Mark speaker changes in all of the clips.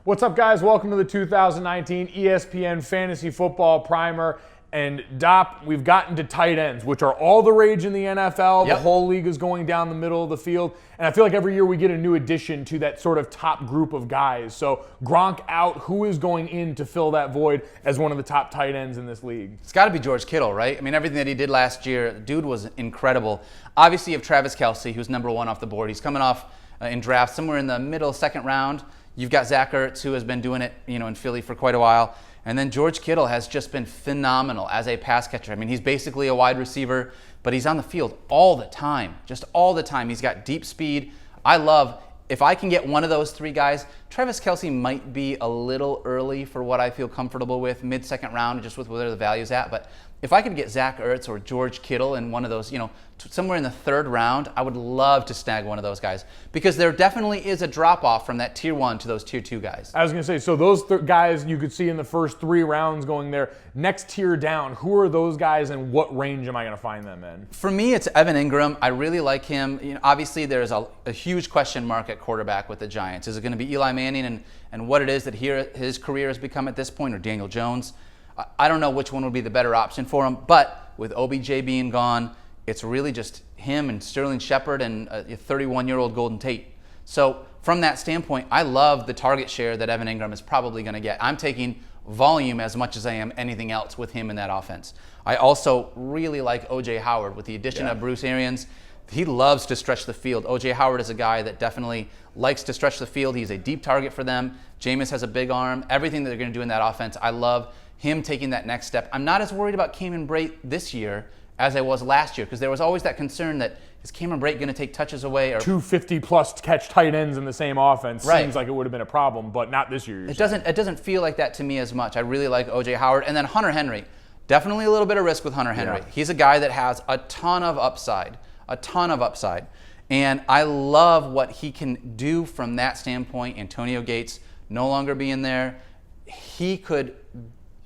Speaker 1: What's up, guys? Welcome to the 2019 ESPN Fantasy Football Primer. And Dopp, we've gotten to tight ends, which are all the rage in the NFL.
Speaker 2: Yep.
Speaker 1: The whole league is going down the middle of the field. And I feel like every year we get a new addition to that sort of top group of guys. So Gronk out, who is going in to fill that void as one of the top tight ends in this league?
Speaker 2: It's got to be George Kittle, right? I mean, everything that he did last year, the dude was incredible. Obviously, you have Travis Kelce, who's number one off the board. He's coming off in draft somewhere in the middle second round. You've got Zach Ertz, who has been doing it, in Philly for quite a while. And then George Kittle has just been phenomenal as a pass catcher. I mean, he's basically a wide receiver, but he's on the field all the time, just all the time. He's got deep speed. I love, if I can get one of those three guys, Travis Kelce might be a little early for what I feel comfortable with, mid-second round, just with where the value's at. But if I could get Zach Ertz or George Kittle in one of those, somewhere in the third round, I would love to snag one of those guys because there definitely is a drop-off from that tier 1 to those tier 2 guys.
Speaker 1: I was going to say, so those guys you could see in the first 3 rounds going there. Next tier down, who are those guys and what range am I going to find them in?
Speaker 2: For me, it's Evan Engram. I really like him. Obviously, there's a huge question mark at quarterback with the Giants. Is it going to be Eli Manning and what it is that his career has become at this point, or Daniel Jones? I don't know which one would be the better option for him, but with OBJ being gone, it's really just him and Sterling Shepard and a 31-year-old Golden Tate. So from that standpoint, I love the target share that Evan Engram is probably going to get. I'm taking volume as much as I am anything else with him in that offense. I also really like O.J. Howard with the addition of Bruce Arians. He loves to stretch the field. O.J. Howard is a guy that definitely likes to stretch the field. He's a deep target for them. Jameis has a big arm. Everything that they're going to do in that offense, I love him taking that next step. I'm not as worried about Cameron Brate this year as I was last year because there was always that concern that is Cameron Brate going to take touches away? Or
Speaker 1: 250-plus catch tight ends in the same offense seems like it would have been a problem, but not this year.
Speaker 2: It doesn't feel like that to me as much. I really like O.J. Howard. And then Hunter Henry. Definitely a little bit of risk with Hunter Henry. Yeah. He's a guy that has a ton of upside. And I love what he can do from that standpoint. Antonio Gates no longer being there. He could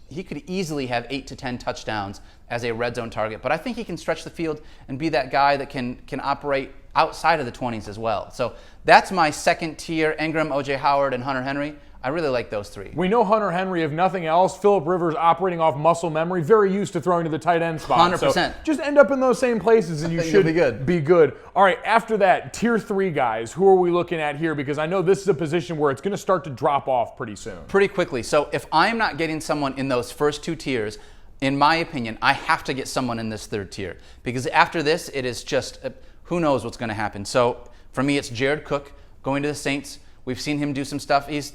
Speaker 2: easily have 8 to 10 touchdowns as a red zone target. But I think he can stretch the field and be that guy that can operate outside of the 20s as well. So that's my second tier, Engram, O.J. Howard, and Hunter Henry. I really like those 3.
Speaker 1: We know Hunter Henry, if nothing else, Phillip Rivers operating off muscle memory, very used to throwing to the tight end spot.
Speaker 2: 100%.
Speaker 1: So just end up in those same places and you should be good. All right, after that, tier 3 guys, who are we looking at here? Because I know this is a position where it's going to start to drop off pretty soon.
Speaker 2: Pretty quickly. So if I'm not getting someone in those first 2 tiers, in my opinion, I have to get someone in this 3rd tier. Because after this, it is just, who knows what's going to happen. So for me, it's Jared Cook going to the Saints. We've seen him do some stuff. He's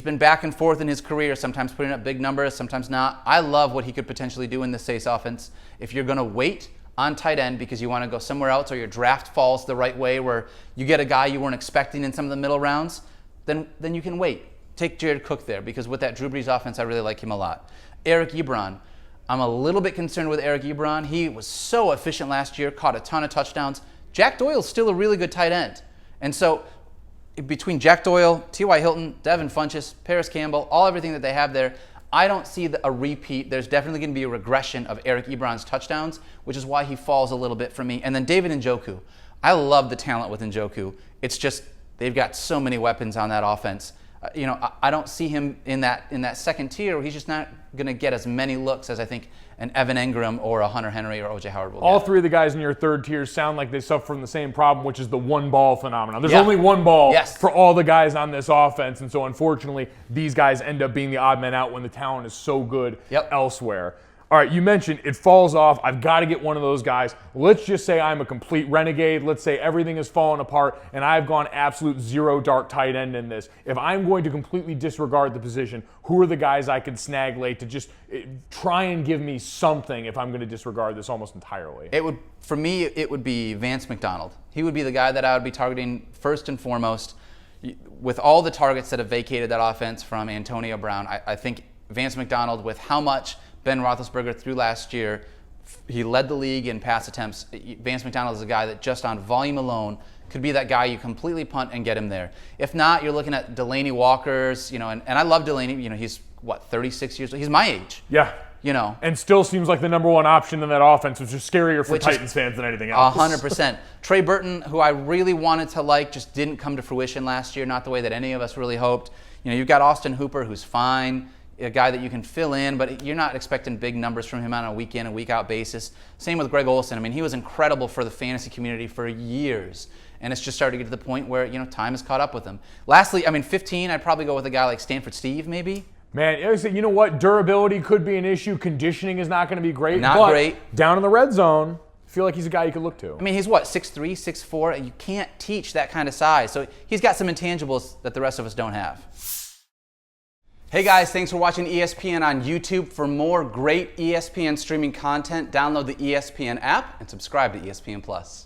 Speaker 2: been back and forth in his career, sometimes putting up big numbers, sometimes not. I love what he could potentially do in the Saints offense. If you're going to wait on tight end because you want to go somewhere else or your draft falls the right way where you get a guy you weren't expecting in some of the middle rounds, then you can wait. Take Jared Cook there because with that Drew Brees offense, I really like him a lot. Eric Ebron. I'm a little bit concerned with Eric Ebron. He was so efficient last year, caught a ton of touchdowns. Jack Doyle's still a really good tight end. And so between Jack Doyle, T.Y. Hilton, Devin Funchess, Paris Campbell, everything that they have there, I don't see a repeat. There's definitely going to be a regression of Eric Ebron's touchdowns, which is why he falls a little bit for me. And then David Njoku. I love the talent with Njoku. It's just they've got so many weapons on that offense. I don't see him in that second tier where he's just not going to get as many looks as I think an Evan Engram or a Hunter Henry or O.J. Howard will get.
Speaker 1: All 3 of the guys in your 3rd tier sound like they suffer from the same problem, which is the one ball phenomenon. There's only one ball for all the guys on this offense, and so unfortunately, these guys end up being the odd men out when the talent is so good elsewhere. All right, you mentioned it falls off. I've got to get one of those guys. Let's just say I'm a complete renegade. Let's say everything has fallen apart and I've gone absolute zero dark tight end in this. If I'm going to completely disregard the position, who are the guys I could snag late to just try and give me something if I'm going to disregard this almost entirely?
Speaker 2: For me, it would be Vance McDonald. He would be the guy that I would be targeting first and foremost. With all the targets that have vacated that offense from Antonio Brown, I think Vance McDonald, with how much Ben Roethlisberger threw last year, he led the league in pass attempts. Vance McDonald is a guy that just on volume alone could be that guy you completely punt and get him there. If not, you're looking at Delanie Walker's, and I love Delanie. He's 36 years old. He's my age.
Speaker 1: Yeah. And still seems like the number one option in that offense, which is scarier for Titans fans than anything else.
Speaker 2: 100%. Trey Burton, who I really wanted to like, just didn't come to fruition last year, not the way that any of us really hoped. You've got Austin Hooper, who's fine, a guy that you can fill in, but you're not expecting big numbers from him on a week in and week out basis. Same with Greg Olsen. I mean, he was incredible for the fantasy community for years. And it's just starting to get to the point where, time has caught up with him. Lastly, 15, I'd probably go with a guy like Stanford Steve, maybe.
Speaker 1: Man, you know what? Durability could be an issue. Conditioning is not going to be great.
Speaker 2: Not great.
Speaker 1: Down in the red zone, I feel like he's a guy you could look to.
Speaker 2: He's what, 6'3", 6'4", and you can't teach that kind of size. So he's got some intangibles that the rest of us don't have. Hey guys, thanks for watching ESPN on YouTube. For more great ESPN streaming content, download the ESPN app and subscribe to ESPN+.